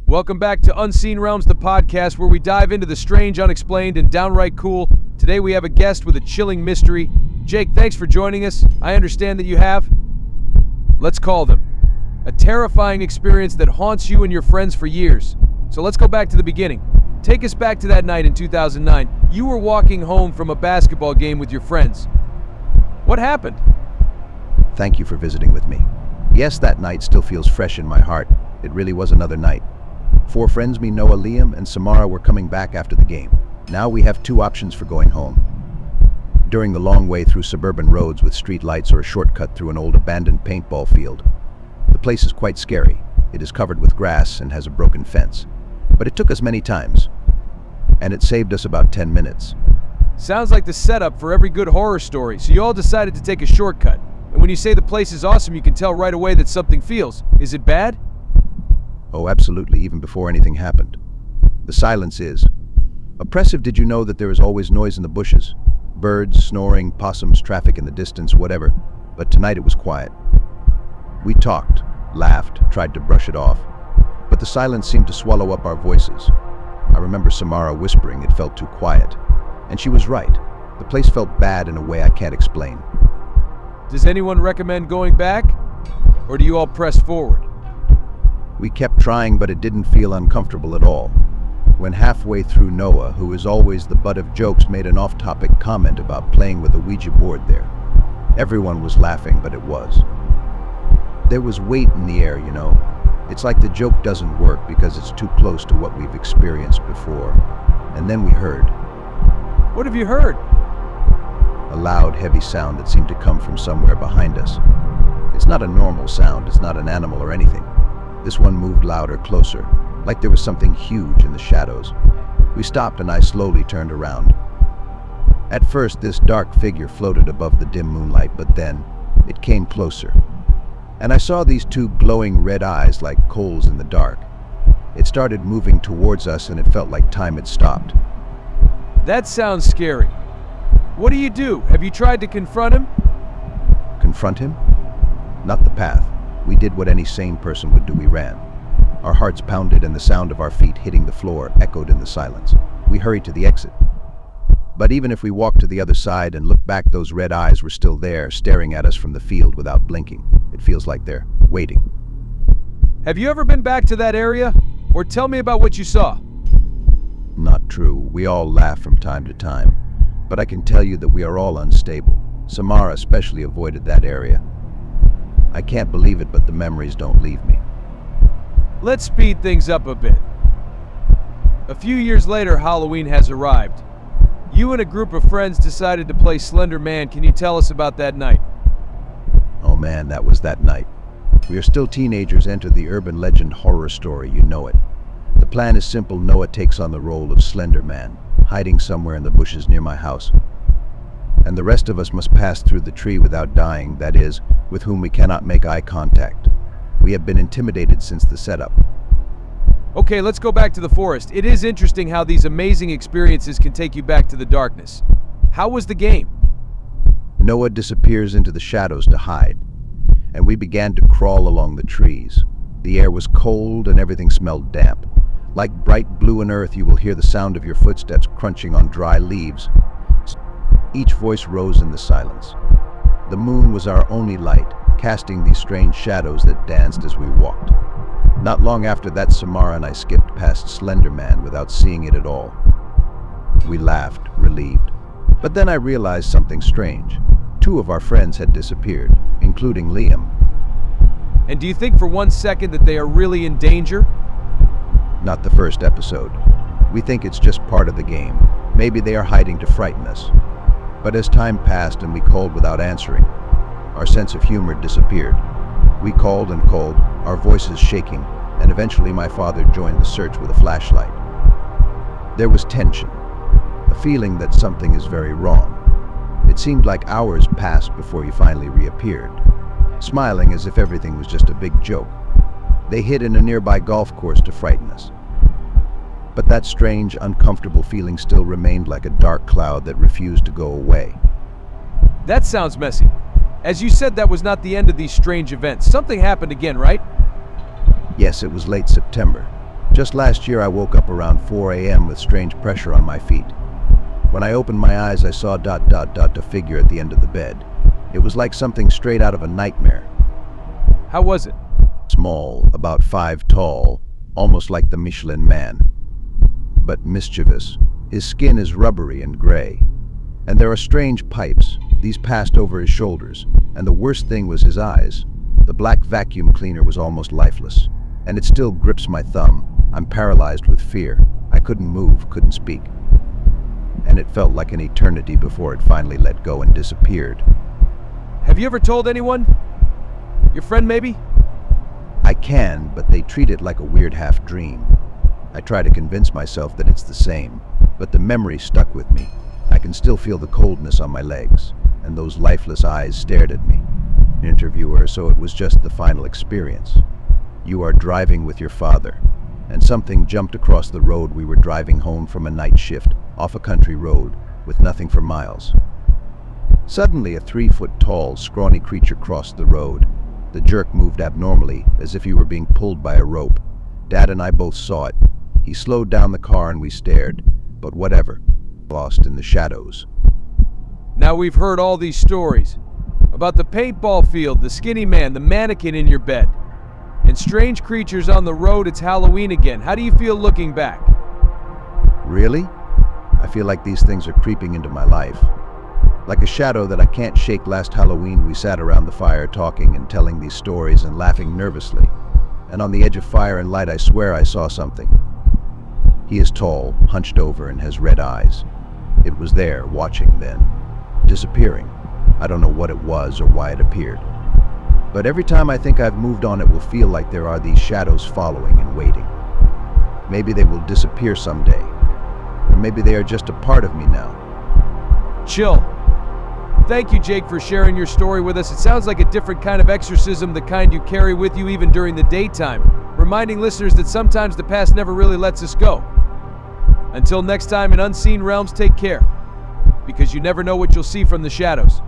Welcome back to Unseen Realms, the podcast where we dive into the strange, unexplained, and downright cool. Today we have a guest with a chilling mystery. Jake, thanks for joining us. I understand that you have, let's call them, a terrifying experience that haunts you and your friends for years. So let's go back to the beginning. Take us back to that night in 2009. You were walking home from a basketball game with your friends. What happened? Thank you for visiting with me. Yes, that night still feels fresh in my heart. It really was another night. 4 friends, me, Noah, Liam, and Samara, were coming back after the game. Now we have 2 options for going home. During the long way through suburban roads with street lights or a shortcut through an old abandoned paintball field. The place is quite scary. It is covered with grass and has a broken fence. But it took us many times. And it saved us about 10 minutes. Sounds like the setup for every good horror story, so you all decided to take a shortcut. And when you say the place is awesome, you can tell right away that something feels. Is it bad? Oh, absolutely, even before anything happened. The silence is oppressive. Did you know that there is always noise in the bushes? Birds, snoring, possums, traffic in the distance, whatever. But tonight it was quiet. We talked, laughed, tried to brush it off. But the silence seemed to swallow up our voices. I remember Samara whispering it felt too quiet. And she was right. The place felt bad in a way I can't explain. Does anyone recommend going back? Or do you all press forward? We kept trying, but it didn't feel uncomfortable at all. When halfway through, Noah, who is always the butt of jokes, made an off-topic comment about playing with a Ouija board there. Everyone was laughing, but it was. There was weight in the air, you know. It's like the joke doesn't work because it's too close to what we've experienced before. And then we heard. What have you heard? A loud, heavy sound that seemed to come from somewhere behind us. It's not a normal sound, it's not an animal or anything. This one moved louder, closer, like there was something huge in the shadows. We stopped and I slowly turned around. At first, this dark figure floated above the dim moonlight, but then it came closer. And I saw these 2 glowing red eyes like coals in the dark. It started moving towards us and it felt like time had stopped. That sounds scary. What do? Have you tried to confront him? Confront him? Not the path. We did what any sane person would do. We ran. Our hearts pounded and the sound of our feet hitting the floor echoed in the silence. We hurried to the exit. But even if we walked to the other side and looked back, those red eyes were still there, staring at us from the field without blinking. It feels like they're waiting. Have you ever been back to that area? Or tell me about what you saw. Not true. We all laugh from time to time. But I can tell you that we are all unstable. Samara especially avoided that area. I can't believe it, but the memories don't leave me. Let's speed things up a bit. A few years later, Halloween has arrived. You and a group of friends decided to play Slender Man. Can you tell us about that night? Oh man, that was that night. We are still teenagers, enter the urban legend horror story, you know it. The plan is simple. Noah takes on the role of Slender Man, hiding somewhere in the bushes near my house. And the rest of us must pass through the tree without dying, that is, with whom we cannot make eye contact. We have been intimidated since the setup. Okay, let's go back to the forest. It is interesting how these amazing experiences can take you back to the darkness. How was the game? Noah disappears into the shadows to hide, and we began to crawl along the trees. The air was cold and everything smelled damp. Like bright blue in earth, you will hear the sound of your footsteps crunching on dry leaves. Each voice rose in the silence. The moon was our only light, casting these strange shadows that danced as we walked. Not long after that, Samara and I skipped past Slender Man without seeing it at all. We laughed, relieved. But then I realized something strange. 2 of our friends had disappeared, including Liam. And do you think for 1 second that they are really in danger? Not the first episode. We think it's just part of the game. Maybe they are hiding to frighten us. But as time passed and we called without answering, our sense of humor disappeared. We called and called, our voices shaking, and eventually my father joined the search with a flashlight. There was tension, a feeling that something is very wrong. It seemed like hours passed before he finally reappeared, smiling as if everything was just a big joke. They hid in a nearby golf course to frighten us. But that strange, uncomfortable feeling still remained like a dark cloud that refused to go away. That sounds messy. As you said, that was not the end of these strange events. Something happened again, right? Yes, it was late September. Just last year I woke up around 4 a.m. with strange pressure on my feet. When I opened my eyes, I saw ... a figure at the end of the bed. It was like something straight out of a nightmare. How was it? Small, about 5 tall, almost like the Michelin Man. But mischievous. His skin is rubbery and gray. And there are strange pipes. These passed over his shoulders. And the worst thing was his eyes. The black vacuum cleaner was almost lifeless. And it still grips my thumb. I'm paralyzed with fear. I couldn't move, couldn't speak. And it felt like an eternity before it finally let go and disappeared. Have you ever told anyone? Your friend, maybe? I can, but they treat it like a weird half-dream. I try to convince myself that it's the same, but the memory stuck with me. I can still feel the coldness on my legs, and those lifeless eyes stared at me. Interviewer, so it was just the final experience. You are driving with your father, and something jumped across the road. We were driving home from a night shift, off a country road, with nothing for miles. Suddenly, a 3-foot-tall, scrawny creature crossed the road. The jerk moved abnormally, as if he were being pulled by a rope. Dad and I both saw it. He slowed down the car and we stared. But whatever. Lost in the shadows. Now we've heard all these stories. About the paintball field, the skinny man, the mannequin in your bed. And strange creatures on the road. It's Halloween again. How do you feel looking back? Really? I feel like these things are creeping into my life. Like a shadow that I can't shake. Last Halloween we sat around the fire talking and telling these stories and laughing nervously. And on the edge of fire and light I swear I saw something. He is tall, hunched over, and has red eyes. It was there, watching then. Disappearing. I don't know what it was or why it appeared. But every time I think I've moved on, it will feel like there are these shadows following and waiting. Maybe they will disappear someday. Or maybe they are just a part of me now. Chill. Thank you, Jake, for sharing your story with us. It sounds like a different kind of exorcism, the kind you carry with you even during the daytime, reminding listeners that sometimes the past never really lets us go. Until next time in Unseen Realms, take care, because you never know what you'll see from the shadows.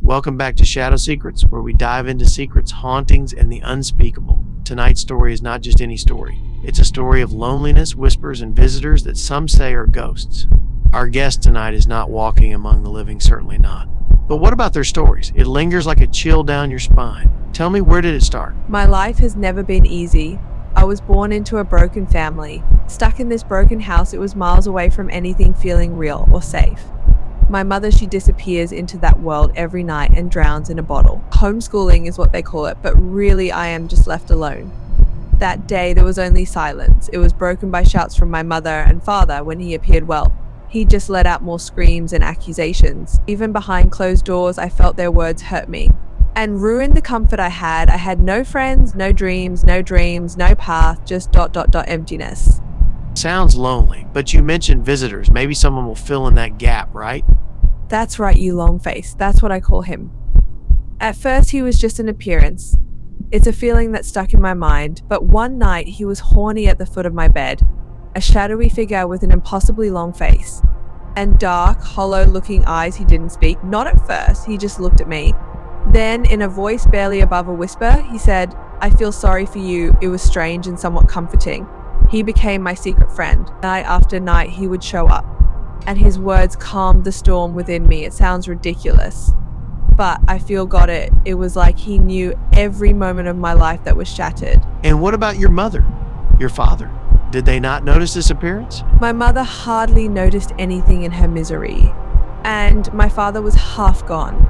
Welcome back to Shadow Secrets, where we dive into secrets, hauntings, and the unspeakable. Tonight's story is not just any story. It's a story of loneliness, whispers, and visitors that some say are ghosts. Our guest tonight is not walking among the living, certainly not. But what about their stories? It lingers like a chill down your spine. Tell me, where did it start? My life has never been easy. I was born into a broken family. Stuck in this broken house, it was miles away from anything feeling real or safe. My mother, she disappears into that world every night and drowns in a bottle. Homeschooling is what they call it, but really I am just left alone. That day there was only silence. It was broken by shouts from my mother and father when he appeared well. He just let out more screams and accusations. Even behind closed doors, I felt their words hurt me and ruined the comfort I had. I had no friends, no dreams, no path, just ... emptiness. Sounds lonely, but you mentioned visitors. Maybe someone will fill in that gap, right? That's right, you long face. That's what I call him. At first, he was just an appearance. It's a feeling that stuck in my mind, but one night he was horny at the foot of my bed, a shadowy figure with an impossibly long face, and dark, hollow-looking eyes. He didn't speak, not at first, he just looked at me. Then, in a voice barely above a whisper, he said, "I feel sorry for you." It was strange and somewhat comforting. He became my secret friend. Night after night, he would show up, and his words calmed the storm within me. It sounds ridiculous, but I got it. It was like he knew every moment of my life that was shattered. And what about your mother, your father? Did they not notice this appearance? My mother hardly noticed anything in her misery, and my father was half gone.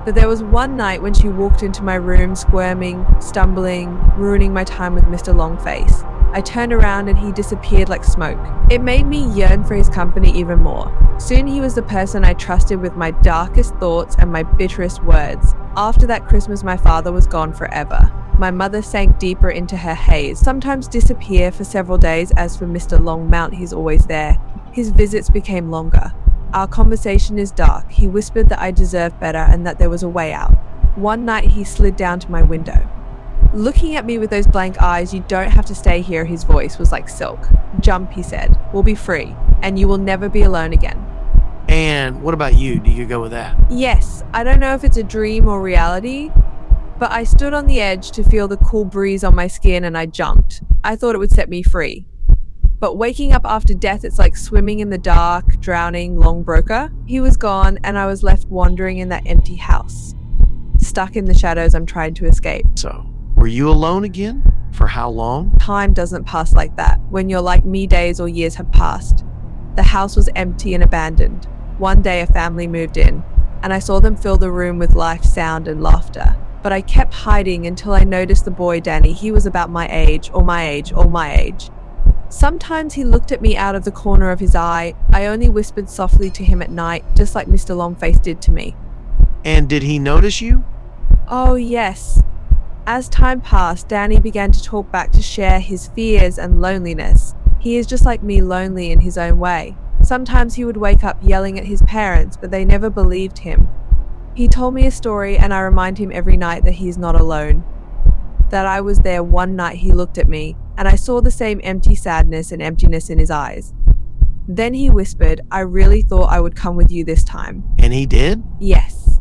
But there was one night when she walked into my room, squirming, stumbling, ruining my time with Mr. Longface. I turned around and he disappeared like smoke. It made me yearn for his company even more. Soon he was the person I trusted with my darkest thoughts and my bitterest words. After that Christmas, my father was gone forever. My mother sank deeper into her haze, sometimes disappear for several days. As for Mr. Longmount, he's always there. His visits became longer. Our conversation is dark. He whispered that I deserved better and that there was a way out. One night he slid down to my window. Looking at me with those blank eyes, "You don't have to stay here," his voice was like silk. "Jump," he said. "We'll be free, and you will never be alone again." And what about you? Do you go with that? Yes, I don't know if it's a dream or reality, but I stood on the edge to feel the cool breeze on my skin and I jumped. I thought it would set me free. But waking up after death, it's like swimming in the dark, drowning, long broker. He was gone and I was left wandering in that empty house. Stuck in the shadows, I'm trying to escape. So, were you alone again? For how long? Time doesn't pass like that. When you're like me, days or years have passed. The house was empty and abandoned. One day a family moved in, and I saw them fill the room with life, sound, and laughter. But I kept hiding until I noticed the boy, Danny. He was about my age, or my age, or my age. Sometimes he looked at me out of the corner of his eye. I only whispered softly to him at night, just like Mr. Longface did to me. And did he notice you? Oh, yes. As time passed, Danny began to talk back, to share his fears and loneliness. He is just like me, lonely in his own way. Sometimes he would wake up yelling at his parents, but they never believed him. He told me a story, and I remind him every night that he is not alone. That I was there one night. He looked at me, and I saw the same empty sadness and emptiness in his eyes. Then he whispered, "I really thought I would come with you this time." And he did? Yes.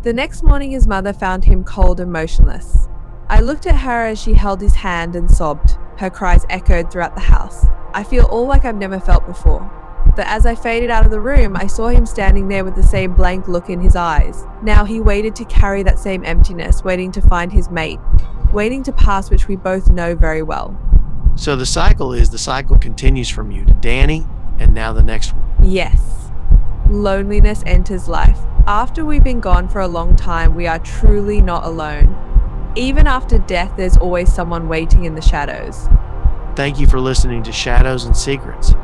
The next morning, his mother found him cold and motionless. I looked at her as she held his hand and sobbed. Her cries echoed throughout the house. I feel all like I've never felt before. But as I faded out of the room, I saw him standing there with the same blank look in his eyes. Now he waited to carry that same emptiness, waiting to find his mate, waiting to pass, which we both know very well. So the cycle continues from you to Danny, and now the next one. Yes. Loneliness enters life. After we've been gone for a long time, we are truly not alone. Even after death, there's always someone waiting in the shadows. Thank you for listening to Shadows and Secrets.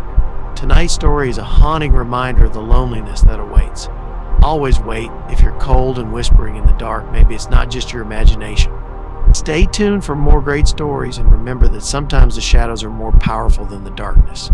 Tonight's story is a haunting reminder of the loneliness that awaits. Always wait. If you're cold and whispering in the dark, maybe it's not just your imagination. Stay tuned for more great stories, and remember that sometimes the shadows are more powerful than the darkness.